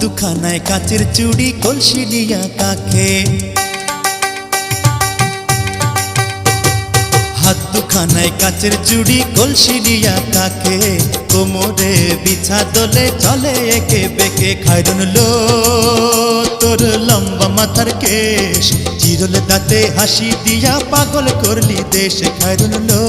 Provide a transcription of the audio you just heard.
দুখানায় কাচের চুড়ি কলসি নিয়া কাকে, হাত দুখানায় কাচের চুড়ি কলসি নিয়া কাকে, কোমরে বিছা দোলে চলে একে বেঁকে। খায়রুন লো তোর লম্বা মাথার কেশ, চিরল দাঁতে হাসি দিয়া পাগল করলি দেশ। খায়রুন লো